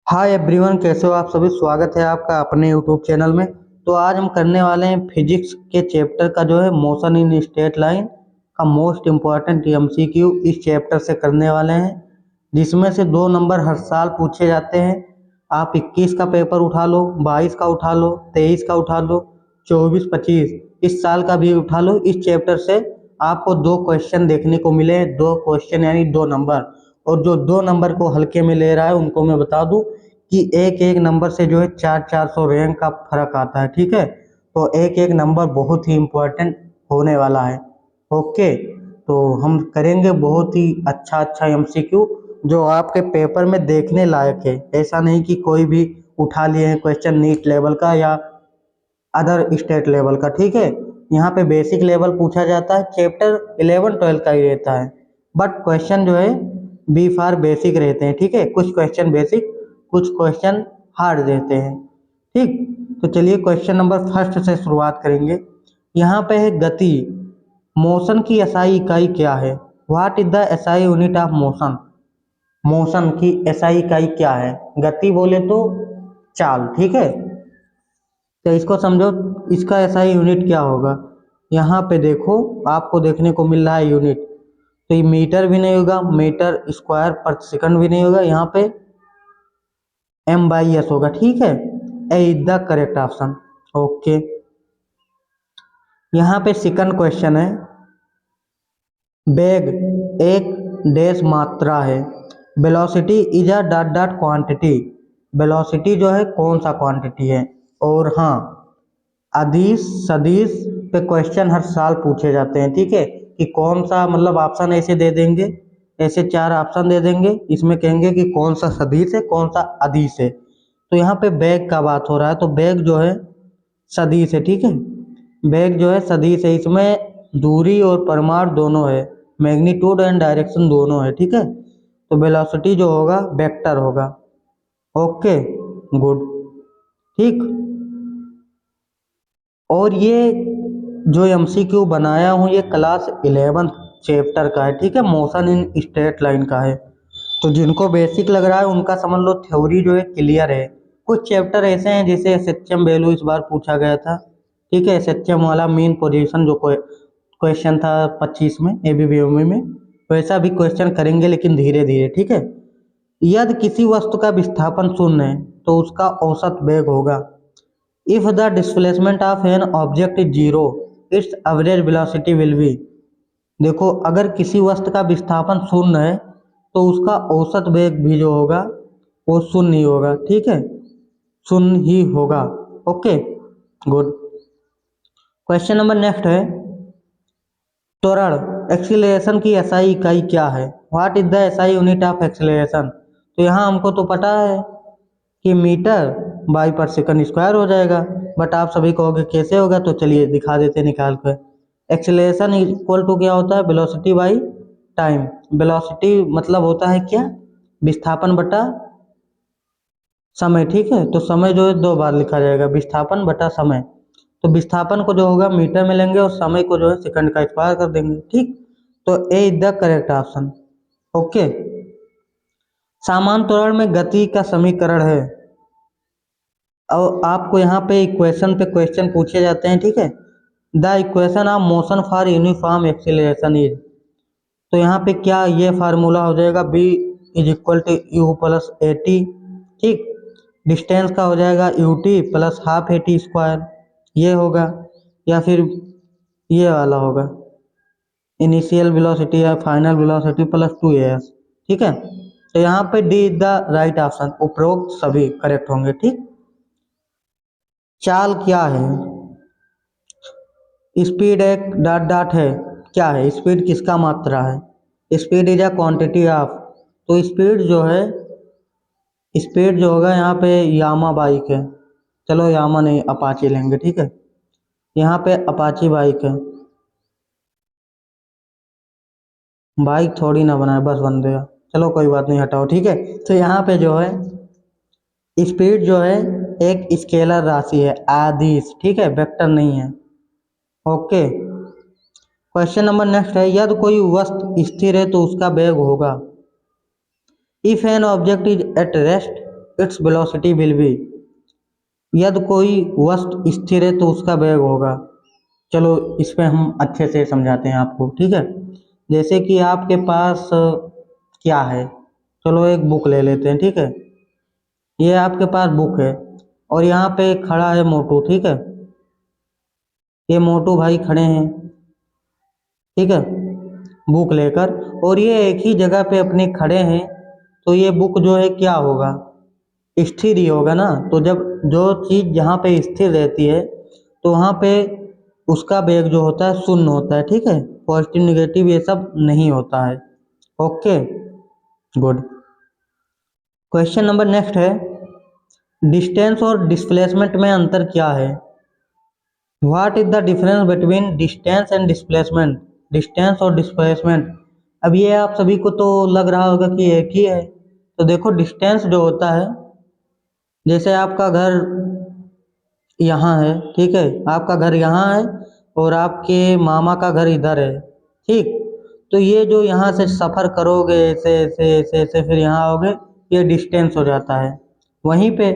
Hi everyone, कैसे हो आप सभी। स्वागत है आपका अपने यूट्यूब चैनल में। तो आज हम करने वाले हैं फिजिक्स के चैप्टर का जो है मोशन इन स्ट्रेट लाइन का मोस्ट इम्पॉर्टेंट एमसीक्यू इस चैप्टर से करने वाले हैं, जिसमें से 2 नंबर हर साल पूछे जाते हैं। आप 21 का पेपर उठा लो, 22 का उठा लो, 23 का उठा लो, 24, 25 इस साल का भी उठा लो। इस चैप्टर से आपको 2 क्वेश्चन देखने को मिले, 2 क्वेश्चन यानी 2 नंबर। और जो 2 नंबर को हल्के में ले रहा है उनको मैं बता दूं कि एक एक नंबर से जो है 400 रैंक का फर्क आता है। ठीक है, तो एक एक नंबर बहुत ही इम्पोर्टेंट होने वाला है। ओके, तो हम करेंगे बहुत ही अच्छा अच्छा एमसीक्यू जो आपके पेपर में देखने लायक है। ऐसा नहीं कि कोई भी उठा लिए हैं क्वेश्चन नीट लेवल का या अदर स्टेट लेवल का। ठीक है, यहाँ पे बेसिक लेवल पूछा जाता है, चैप्टर 11 12 का ही रहता है, बट क्वेश्चन जो है बी फार बेसिक रहते हैं। ठीक है, कुछ क्वेश्चन बेसिक, कुछ क्वेश्चन हार्ड रहते हैं। ठीक, तो चलिए क्वेश्चन नंबर फर्स्ट से शुरुआत करेंगे। यहाँ पे है गति। मोशन की एसआई इकाई क्या है? What is the SI unit of motion? Motion की एसआई इकाई क्या है? गति बोले तो चाल। ठीक है, तो इसको समझो, इसका एसआई यूनिट क्या होगा। यहाँ पे देखो, आपको देखने को मिल रहा है यूनिट, तो ये मीटर भी नहीं होगा, मीटर स्क्वायर पर सेकंड भी नहीं होगा, यहाँ पे M/S होगा। ठीक है, A is the correct option. Okay, यहाँ पे सेकंड क्वेश्चन है, बेग एक डैश मात्रा है, velocity is a dot dot quantity. Velocity जो है कौन सा क्वांटिटी है? और हाँ, अदिश सदिश पे क्वेश्चन हर साल पूछे जाते हैं। ठीक है, कि कौन सा, मतलब ऑप्शन ऐसे दे देंगे, ऐसे 4 ऑप्शन दे देंगे, इसमें कहेंगे कि कौन सा सदिश है कौन सा अदिश है। तो यहाँ पे बेग का बात हो रहा है, तो बेग जो है सदिश है। ठीक है, बेग जो है सदिश है, इसमें दूरी और परिमाण दोनों है, मैग्नीट्यूड एंड डायरेक्शन दोनों है। ठीक है, तो वेलोसिटी जो होगा वेक्टर होगा। Okay, good. ठीक, और ये जो एमसीक्यू बनाया हूँ ये क्लास 11 चैप्टर का है। ठीक है, मोशन इन स्ट्रेट लाइन का है। तो जिनको बेसिक लग रहा है उनका समझ लो थ्योरी जो है क्लियर है। कुछ चैप्टर ऐसे हैं जैसे एसएचएम वैल्यू इस बार पूछा गया था। ठीक है, एसएचएम वाला मीन पोजीशन जो क्वेश्चन था 25 में एबीवीएमई में, वैसा भी क्वेश्चन करेंगे लेकिन धीरे धीरे। ठीक है, यदि किसी वस्तु का विस्थापन शून्य है तो उसका औसत वेग होगा। If the displacement of an object is zero, its average velocity will be। देखो, अगर किसी वस्तु का विस्थापन शून्य है तो उसका औसत वेग भी जो होगा वो शून्य ही होगा। ठीक है, शून्य ही होगा। Okay, good. Question number next है, त्वरण एक्सीलरेशन की एसआई इकाई क्या है? What is the SI unit of acceleration? तो यहाँ हमको तो पता है कि मीटर बाई पर सेकंड स्क्वायर हो जाएगा, बट आप सभी कहोगे कैसे होगा, तो चलिए दिखा देते हैं निकाल कर। एक्सेलरेशन इक्वल टू क्या होता है? Velocity by time. वेलोसिटी मतलब होता है क्या? विस्थापन बटा समय। ठीक है, तो समय जो है 2 बार लिखा जाएगा, विस्थापन बटा समय। तो विस्थापन को जो होगा मीटर में लेंगे और समय को जो है सेकंड का स्क्वायर कर देंगे। ठीक, तो A is the correct option. Okay, समान त्वरण में गति का समीकरण है, और आपको यहाँ पे इक्वेशन पे क्वेश्चन पूछे जाते हैं। ठीक है, the equation of motion for uniform acceleration is. तो यहाँ पे क्या ये फार्मूला हो जाएगा, b is equal to U plus A T. ठीक, डिस्टेंस का हो जाएगा U T plus half A T square, ये होगा, या फिर ये वाला होगा, इनिशियल वेलोसिटी या फाइनल वेलोसिटी प्लस 2as। ठीक है, तो यहाँ पे D is the right option, उपरोक्त सभी करेक्ट होंगे। ठीक, चाल क्या है? स्पीड एक डॉट डॉट है, क्या है? स्पीड किसका मात्रा है? Speed is a quantity of. तो स्पीड जो है, स्पीड जो होगा यहाँ पे यामा बाइक है, चलो यामा नहीं अपाची लेंगे। ठीक है, यहाँ पे अपाची बाइक है, बाइक थोड़ी ना बनाए बस बन गया, चलो कोई बात नहीं, हटाओ। ठीक है, तो यहाँ पे जो है स्पीड जो है एक स्केलर राशि है, आदिश। ठीक है, वेक्टर नहीं है। ओके, क्वेश्चन नंबर नेक्स्ट है, यदि कोई वस्तु स्थिर है तो उसका वेग होगा। If an object is at rest its velocity will be. यदि कोई वस्तु स्थिर है तो उसका वेग होगा। चलो इस पे हम अच्छे से समझाते हैं आपको, ठीक है। जैसे कि आपके पास क्या है, चलो एक बुक ले लेते हैं, ठीक है। ये आपके पास बुक है और यहाँ पे खड़ा है मोटू, ठीक है। ये मोटू भाई खड़े हैं, ठीक है, बुक लेकर, और ये एक ही जगह पे अपने खड़े हैं। तो ये बुक जो है क्या होगा, स्थिर ही होगा ना। तो जब जो चीज़ जहाँ पे स्थिर रहती है तो वहाँ पे उसका वेग जो होता है शून्य होता है, ठीक है। पॉजिटिव निगेटिव ये सब नहीं होता है। Okay, good. Question number next है, डिस्टेंस और डिस्प्लेसमेंट में अंतर क्या है। What is the difference between distance and displacement. Distance और डिस्प्लेसमेंट, अब ये आप सभी को तो लग रहा होगा कि एक ही है। तो देखो डिस्टेंस जो होता है, जैसे आपका घर यहाँ है, ठीक है, आपका घर यहाँ है और आपके मामा का घर इधर है, ठीक। तो ये जो यहाँ से सफ़र करोगे ऐसे ऐसे ऐसे ऐसे फिर यहाँ आओगे, ये डिस्टेंस हो जाता है। वहीं पे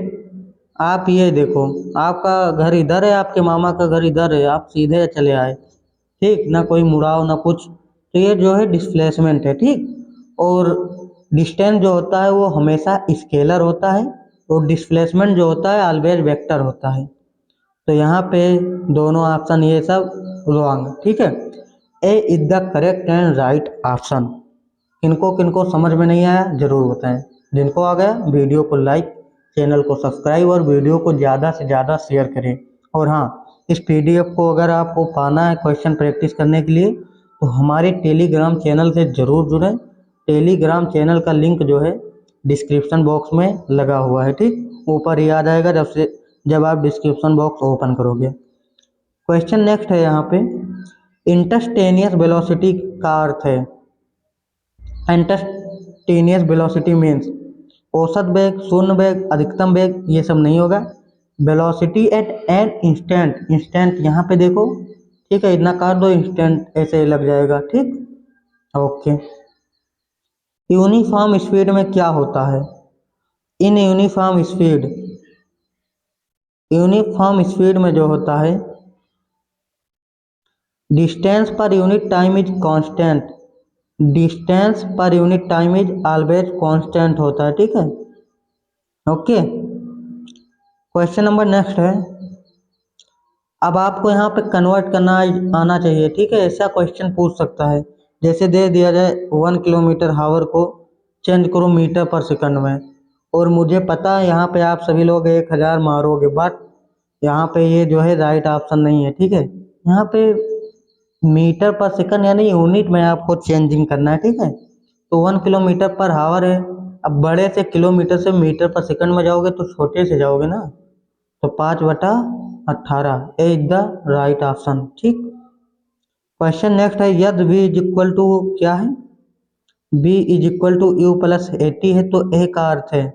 आप ये देखो, आपका घर इधर है, आपके मामा का घर इधर है, आप सीधे चले आए, ठीक, ना कोई मुड़ाव ना कुछ। तो ये जो है डिस्प्लेसमेंट है, ठीक। और डिस्टेंस जो होता है वो हमेशा स्केलर होता है और डिस्प्लेसमेंट जो होता है ऑलवेज वेक्टर होता है। तो यहाँ पे दोनों ऑप्शन ये सब रॉन्ग, ठीक है। A is the correct and right option. किनको किनको समझ में नहीं आया जरूर बताएं। जिनको आ गया वीडियो को लाइक, चैनल को सब्सक्राइब और वीडियो को ज़्यादा से ज़्यादा शेयर करें। और हाँ, इस पीडीएफ को अगर आपको पाना है क्वेश्चन प्रैक्टिस करने के लिए तो हमारे टेलीग्राम चैनल से ज़रूर जुड़ें। टेलीग्राम चैनल का लिंक जो है डिस्क्रिप्शन बॉक्स में लगा हुआ है, ठीक, ऊपर ही आ जाएगा जब आप डिस्क्रिप्शन बॉक्स ओपन करोगे। क्वेश्चन नेक्स्ट है यहाँ पे, इंस्टैन्टेनियस वेलोसिटी का अर्थ है। इंस्टैन्टेनियस वेलोसिटी मीन्स औसत वेग, शून्य वेग, अधिकतम वेग, ये सब नहीं होगा। Velocity at an instant, instant यहाँ पे देखो, ठीक है, इतना कर दो इंस्टेंट ऐसे लग जाएगा, ठीक। ओके, यूनिफॉर्म स्पीड में क्या होता है। इन यूनिफॉर्म स्पीड में जो होता है, distance per unit time is constant. Distance per unit time is always constant होता है, ठीक है। ओके, क्वेश्चन नंबर नेक्स्ट है, अब आपको यहाँ पे कन्वर्ट करना आना चाहिए, ठीक है। ऐसा क्वेश्चन पूछ सकता है, जैसे दे दिया जाए 1 किलोमीटर हावर को चेंज करो मीटर पर सेकंड में, और मुझे पता है यहाँ पे आप सभी लोग 1000 मारोगे, बट यहाँ पे ये जो है राइट ऑप्शन नहीं है, ठीक है। यहाँ पे मीटर पर सेकंड यानी यूनिट में आपको चेंजिंग करना है, ठीक है। तो 1 किलोमीटर पर हावर है, अब बड़े से किलोमीटर से मीटर पर सेकंड में जाओगे तो छोटे से जाओगे ना। तो 5/18 A is the right option, ठीक। क्वेश्चन नेक्स्ट है, यदि v इज इक्वल टू क्या है, v is equal to u plus 80 है तो a का अर्थ है,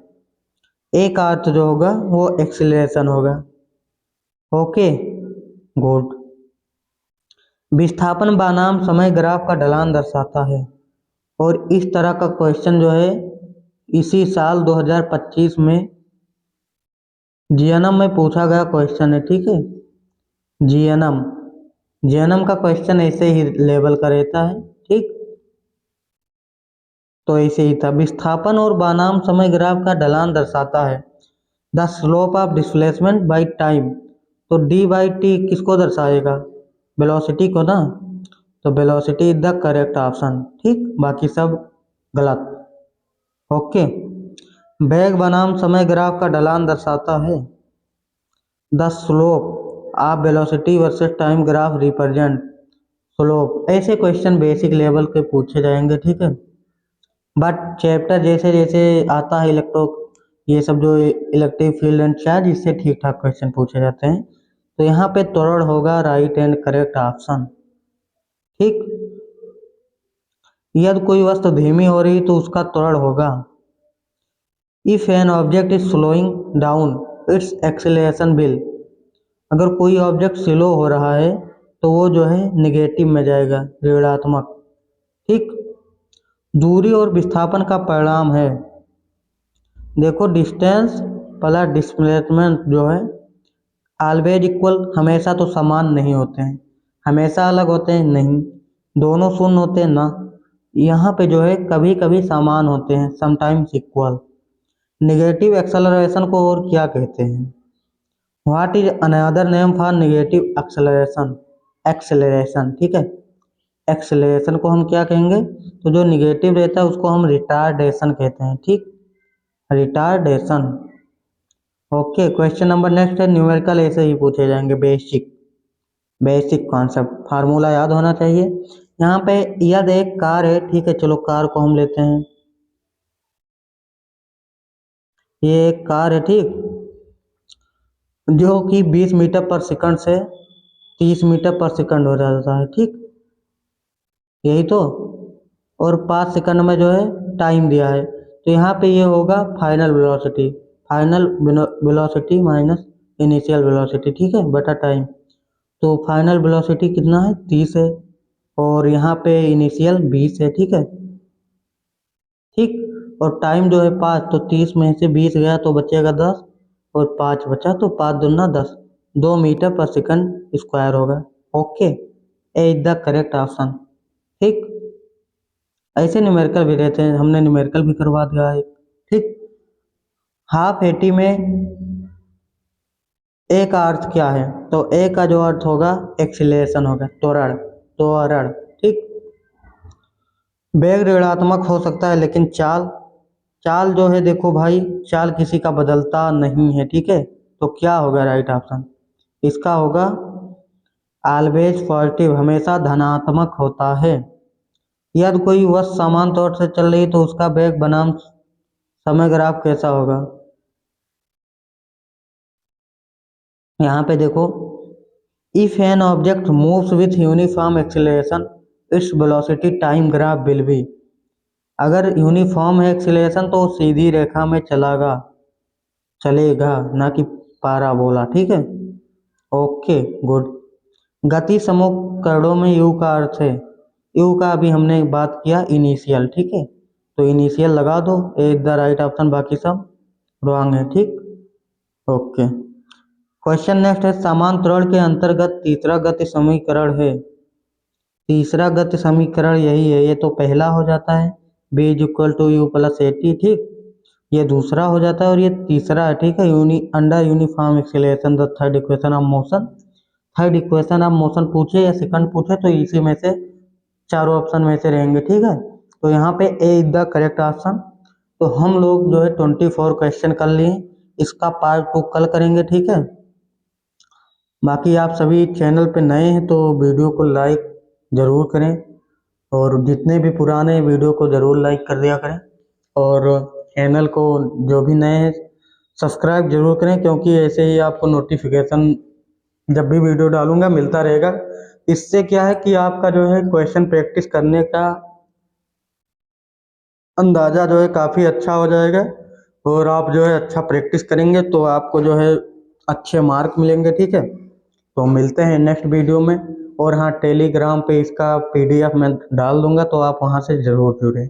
a का अर्थ जो होगा वो एक्सीलरेशन होगा। Okay, good. विस्थापन बनाम समय ग्राफ का ढलान दर्शाता है, और इस तरह का क्वेश्चन जो है इसी साल 2025 में जीएनएम में पूछा गया क्वेश्चन है, ठीक है। जीएनएम जीएनएम का क्वेश्चन ऐसे ही लेवल का रहता है, ठीक। तो ऐसे ही था, विस्थापन और बनाम समय ग्राफ का ढलान दर्शाता है the slope of displacement by time. तो डी बाई टी किसको दर्शाएगा, वेलोसिटी को ना। तो velocity is the correct option, ठीक, बाकी सब गलत। ओके, वेग बनाम समय ग्राफ का ढलान दर्शाता है the slope of velocity versus time graph represent slope. ऐसे क्वेश्चन बेसिक लेवल के पूछे जाएंगे, ठीक है। बट चैप्टर जैसे जैसे आता है ये सब जो इलेक्ट्रिक फील्ड एंड चार्ज, इससे ठीक ठाक क्वेश्चन पूछे जाते हैं। तो यहाँ पे त्वरण होगा राइट एंड करेक्ट ऑप्शन, ठीक। यदि कोई वस्तु धीमी हो रही तो उसका त्वरण होगा, if an object is slowing down it's acceleration will. अगर कोई ऑब्जेक्ट स्लो हो रहा है तो वो जो है निगेटिव में जाएगा, ऋणात्मक, ठीक। दूरी और विस्थापन का परिणाम है देखो डिस्टेंस प्लस डिस्प्लेसमेंट जो है ऑलवेज इक्वल, हमेशा तो समान नहीं होते हैं, हमेशा अलग होते हैं नहीं, दोनों शून्य होते हैं ना, यहाँ पे जो है कभी कभी समान होते हैं, समटाइम्स इक्वल। निगेटिव एक्सेलरेशन को और क्या कहते हैं? What is another name for negative acceleration? Acceleration, ठीक है। एक्सेलरेशन को हम क्या कहेंगे? तो जो निगेटिव रहता है उसको हम रिटार्डेशन कहते हैं, ठीक, retardation. Okay, question number next है, न्यूमेरिकल ऐसे ही पूछे जाएंगे, बेसिक बेसिक कॉन्सेप्ट, फार्मूला याद होना चाहिए। यहाँ पे यदि एक कार है, ठीक है, चलो कार को हम लेते हैं, ये एक कार है, ठीक, जो कि 20 मीटर पर सेकंड से 30 मीटर पर सेकंड हो जाता है, ठीक, यही तो, और 5 सेकंड में जो है टाइम दिया है, तो यहाँ पे ये होगा final velocity, final velocity minus initial velocity, ठीक है, बटा टाइम। तो फाइनल वेलोसिटी कितना है? 30 है, और यहाँ पे इनिशियल 20 है, ठीक है, ठीक, और टाइम जो है 5, तो 30 में से 20 गया तो बचेगा 10, और 5 बचा तो 5 दूना 10, 2 मीटर पर सेकंड स्क्वायर होगा। Okay, A is the correct option, ठीक। ऐसे न्यूमेरिकल भी रहते हैं, हमने न्यूमेरिकल भी करवा दिया है, ठीक। हाफ 80 में ए का अर्थ क्या है? तो ए का जो अर्थ होगा एक्सीलरेशन होगा, त्वरण, त्वरण, ठीक। वेग ऋणात्मक हो सकता है लेकिन चाल, चाल जो है देखो भाई, चाल किसी का बदलता नहीं है, ठीक है, तो क्या होगा राइट ऑप्शन? इसका होगा ऑलवेज पॉजिटिव, हमेशा धनात्मक होता है। यदि कोई वस्तु समान तौर से चल रही तो उसका वेग बनाम समय ग्राफ कैसा होगा? यहाँ पे देखो, if an object moves with uniform acceleration its velocity time graph will be, अगर यूनिफॉर्म है एक्सीलरेशन तो वो सीधी रेखा में चलेगा, ना कि पाराबोला, ठीक है। Okay, good. गति समूह करोड़ों में यू का अर्थ है, यू का अभी हमने बात किया इनिशियल, ठीक है, तो इनिशियल लगा दो, ए इज द राइट ऑप्शन, बाकी सब रॉन्ग है, ठीक। ओके, क्वेश्चन नेक्स्ट है, समान त्वरण के अंतर्गत तीसरा गति समीकरण है, तीसरा गति समीकरण यही है, ये तो पहला हो जाता है, b is equal to U plus A T, ठीक, ये दूसरा हो जाता है, और ये तीसरा है, ठीक है, under uniform acceleration the third equation of motion, third equation of motion पूछे या सेकंड पूछे तो इसी में से चारों ऑप्शन में से रहेंगे, ठीक है, तो यहाँ पे ए इज द करेक्ट ऑप्शन। तो हम लोग जो है 24 क्वेश्चन कर लिए, इसका पार्ट 2 कल करेंगे, ठीक है। बाकी आप सभी चैनल पे नए हैं तो वीडियो को लाइक ज़रूर करें, और जितने भी पुराने वीडियो को ज़रूर लाइक कर दिया करें, और चैनल को जो भी नए हैं सब्सक्राइब जरूर करें, क्योंकि ऐसे ही आपको नोटिफिकेशन जब भी वीडियो डालूंगा मिलता रहेगा। इससे क्या है कि आपका जो है क्वेश्चन प्रैक्टिस करने का अंदाज़ा जो है काफ़ी अच्छा हो जाएगा, और आप जो है अच्छा प्रैक्टिस करेंगे तो आपको जो है अच्छे मार्क मिलेंगे, ठीक है। तो मिलते हैं नेक्स्ट वीडियो में, और हाँ टेलीग्राम पे इसका PDF मैं डाल दूंगा, तो आप वहाँ से ज़रूर जुड़ें।